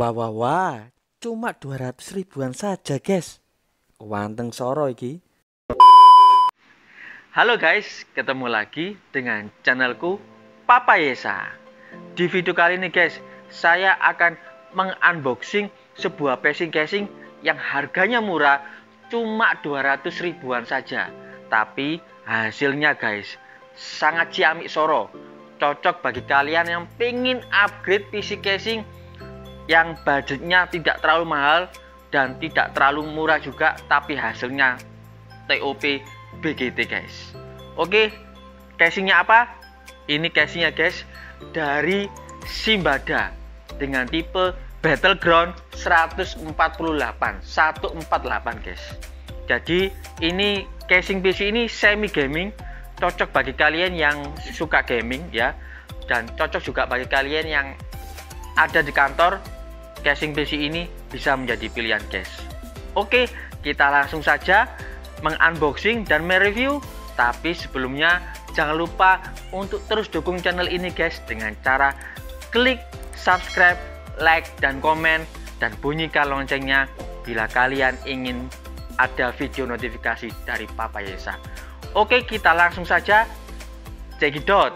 Wah wah wah, cuma 200 ribuan saja guys. Wanteng soro iki. Halo guys, ketemu lagi dengan channelku Papa Yesa. Di video kali ini guys, saya akan mengunboxing sebuah casing yang harganya murah, cuma 200 ribuan saja. Tapi hasilnya guys, sangat ciamik soro. Cocok bagi kalian yang pengen upgrade PC casing yang budgetnya tidak terlalu mahal dan tidak terlalu murah juga, tapi hasilnya TOP BGT guys. Oke, casingnya apa? Ini casingnya guys dari Simbada dengan tipe Battleground 148 guys. Jadi ini casing PC ini semi gaming, cocok bagi kalian yang suka gaming ya, dan cocok juga bagi kalian yang ada di kantor. Casing PC ini bisa menjadi pilihan guys. Oke, kita langsung saja mengunboxing dan mereview. Tapi sebelumnya jangan lupa untuk terus dukung channel ini guys dengan cara klik subscribe, like, dan komen, dan bunyikan loncengnya bila kalian ingin ada video notifikasi dari Papa Yesa. Oke, kita langsung saja cekidot.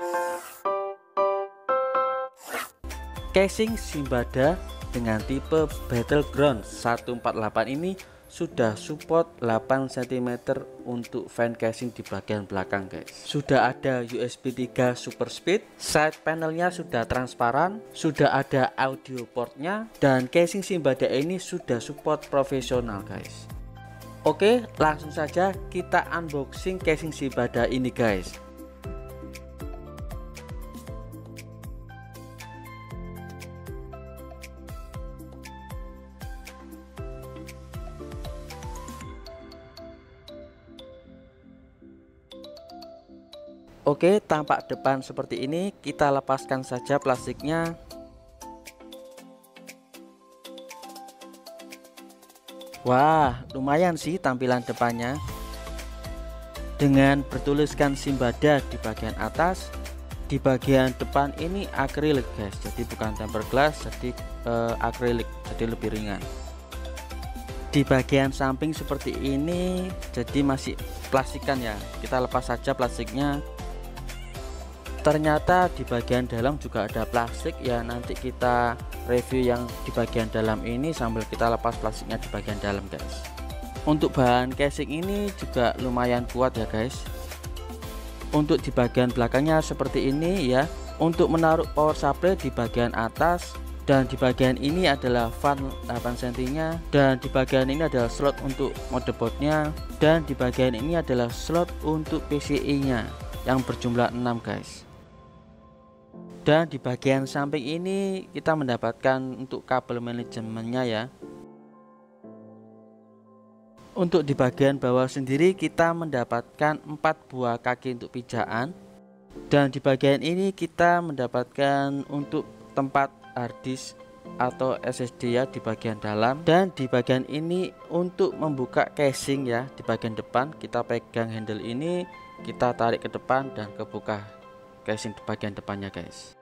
Casing Simbada dengan tipe Battleground 148 ini sudah support 8 cm untuk fan casing di bagian belakang guys. Sudah ada USB 3 super speed, side panelnya sudah transparan, sudah ada audio portnya, dan casing Simbada ini sudah support profesional guys. Oke, langsung saja kita unboxing casing Simbada ini guys. Oke, tampak depan seperti ini. Kita lepaskan saja plastiknya. Wah, lumayan sih tampilan depannya. Dengan bertuliskan Simbada di bagian atas, di bagian depan ini akrilik guys. Jadi bukan tempered glass, jadi akrilik, jadi lebih ringan. Di bagian samping seperti ini, jadi masih plastikan ya. Kita lepas saja plastiknya. Ternyata di bagian dalam juga ada plastik ya, nanti kita review yang di bagian dalam ini sambil kita lepas plastiknya di bagian dalam guys. Untuk bahan casing ini juga lumayan kuat ya guys. Untuk di bagian belakangnya seperti ini ya, untuk menaruh power supply di bagian atas, dan di bagian ini adalah fan 8 cm nya, dan di bagian ini adalah slot untuk motherboardnya, dan di bagian ini adalah slot untuk PCI nya yang berjumlah 6 guys. Dan di bagian samping ini kita mendapatkan untuk kabel manajemennya ya. Untuk di bagian bawah sendiri kita mendapatkan 4 buah kaki untuk pijaan. Dan di bagian ini kita mendapatkan untuk tempat hard disk atau SSD ya di bagian dalam. Dan di bagian ini untuk membuka casing ya, di bagian depan kita pegang handle ini, kita tarik ke depan dan kebuka casing di bagian depannya guys.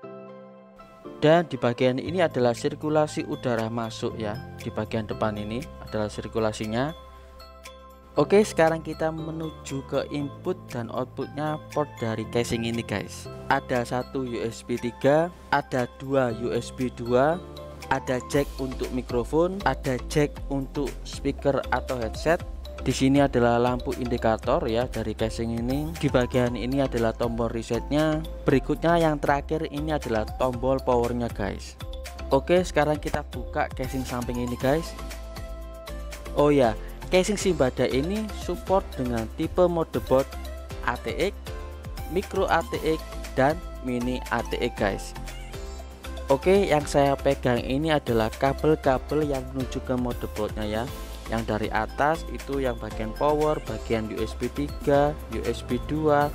Dan di bagian ini adalah sirkulasi udara masuk ya, di bagian depan ini adalah sirkulasinya. Oke, sekarang kita menuju ke input dan outputnya port dari casing ini guys. Ada satu USB 3, ada 2 USB 2, ada jack untuk mikrofon, ada jack untuk speaker atau headset. Di sini adalah lampu indikator ya dari casing ini. Di bagian ini adalah tombol resetnya. Berikutnya yang terakhir ini adalah tombol powernya guys. Oke, sekarang kita buka casing samping ini guys. Oh ya, casing Simbada ini support dengan tipe motherboard ATX, micro ATX, dan mini ATX guys. Oke, yang saya pegang ini adalah kabel-kabel yang menuju ke motherboardnya ya. Yang dari atas itu yang bagian power, bagian USB 3, USB 2,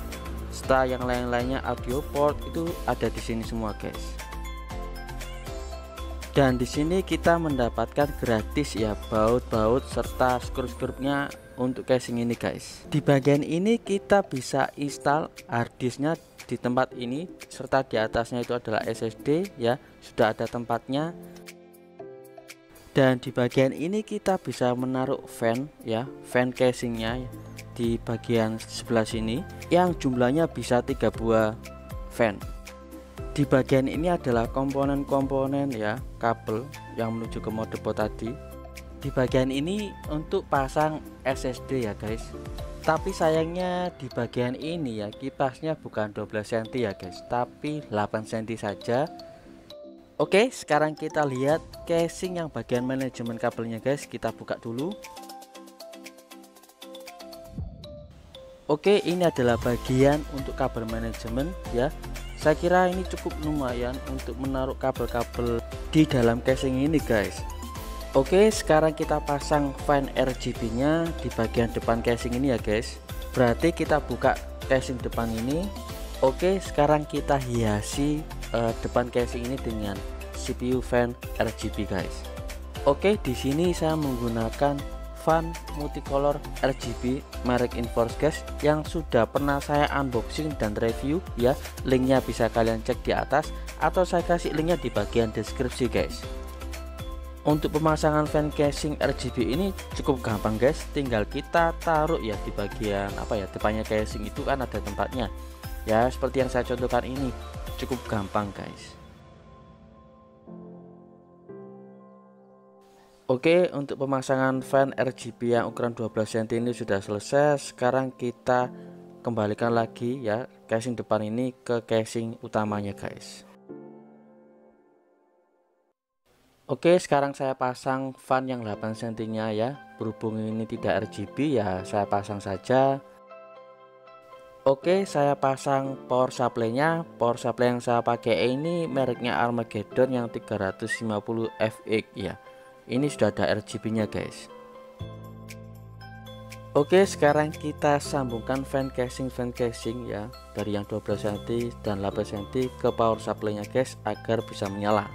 serta yang lain-lainnya audio port itu ada di sini semua guys. Dan di sini kita mendapatkan gratis ya baut-baut serta skrup-skrupnya untuk casing ini guys. Di bagian ini kita bisa install hard disknya di tempat ini, serta di atasnya itu adalah SSD ya, sudah ada tempatnya. Dan di bagian ini kita bisa menaruh fan ya, fan casingnya di bagian sebelah sini yang jumlahnya bisa 3 buah fan. Di bagian ini adalah komponen-komponen ya, kabel yang menuju ke motherboard tadi. Di bagian ini untuk pasang SSD ya guys. Tapi sayangnya di bagian ini ya, kipasnya bukan 12 cm ya guys, tapi 8 cm saja. Oke, sekarang kita lihat casing yang bagian manajemen kabelnya guys. Kita buka dulu. Oke, ini adalah bagian untuk kabel manajemen ya. Saya kira ini cukup lumayan untuk menaruh kabel-kabel di dalam casing ini guys. Oke, sekarang kita pasang fan RGB nya di bagian depan casing ini ya guys. Berarti kita buka casing depan ini. Oke, sekarang kita hiasi depan casing ini dengan CPU fan RGB guys. Oke, di sini saya menggunakan fan multicolor RGB merek Inforce guys, yang sudah pernah saya unboxing dan review ya. Linknya bisa kalian cek di atas atau saya kasih linknya di bagian deskripsi guys. Untuk pemasangan fan casing RGB ini cukup gampang guys, tinggal kita taruh ya di bagian depannya casing itu kan ada tempatnya ya, seperti yang saya contohkan ini. Cukup gampang guys. Oke, untuk pemasangan fan RGB yang ukuran 12 cm ini sudah selesai. Sekarang kita kembalikan lagi ya casing depan ini ke casing utamanya guys. Oke, sekarang saya pasang fan yang 8 cm nya ya. Berhubung ini tidak RGB ya, saya pasang saja. Oke, saya pasang power supply nya. Power supply yang saya pakai ini mereknya Armageddon yang 350 FX ya. Ini sudah ada RGB nya guys. Oke, sekarang kita sambungkan fan casing ya, dari yang 12 cm dan 8 cm ke power supply nya guys, agar bisa menyala.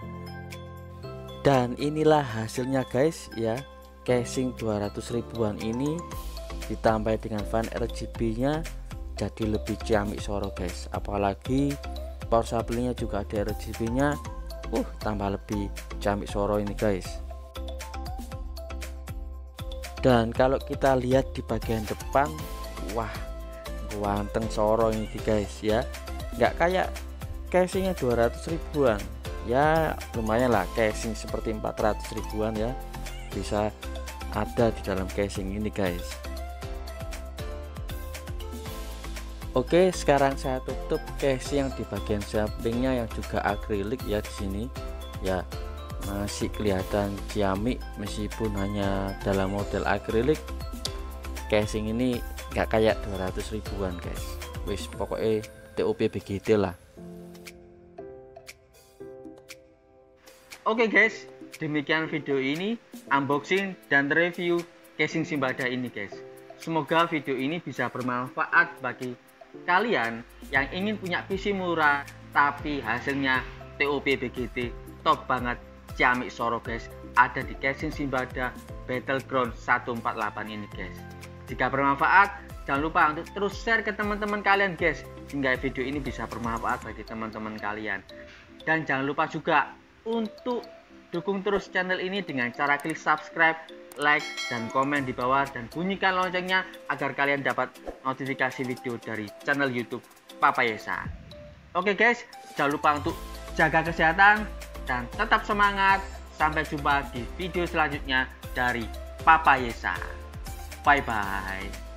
Dan inilah hasilnya guys ya, casing 200 ribuan ini ditambah dengan fan RGB nya jadi lebih ciamik soro guys. Apalagi power supply nya juga ada RGB nya, tambah lebih ciamik soro ini guys. Dan kalau kita lihat di bagian depan, wah ganteng soro ini guys ya, nggak kayak casingnya 200 ribuan ya. Lumayan lah, casing seperti 400 ribuan ya bisa ada di dalam casing ini guys. Oke, sekarang saya tutup casing yang di bagian sampingnya yang juga akrilik ya. Di sini ya masih kelihatan ciamik meskipun hanya dalam model akrilik. Casing ini nggak kayak 200 ribuan guys. Wis pokoknya TOP begitu lah. Oke guys, demikian video ini unboxing dan review casing Simbada ini guys. Semoga video ini bisa bermanfaat bagi kalian yang ingin punya PC murah tapi hasilnya TOP BGT top banget, ciamik soro guys, ada di casing Simbada Battleground 148 ini guys. Jika bermanfaat, jangan lupa untuk terus share ke teman-teman kalian guys, sehingga video ini bisa bermanfaat bagi teman-teman kalian. Dan jangan lupa juga untuk dukung terus channel ini dengan cara klik subscribe, like, dan komen di bawah, dan bunyikan loncengnya agar kalian dapat notifikasi video dari channel YouTube Papa Yesa. Oke guys, jangan lupa untuk jaga kesehatan dan tetap semangat. Sampai jumpa di video selanjutnya dari Papa Yesa. Bye bye.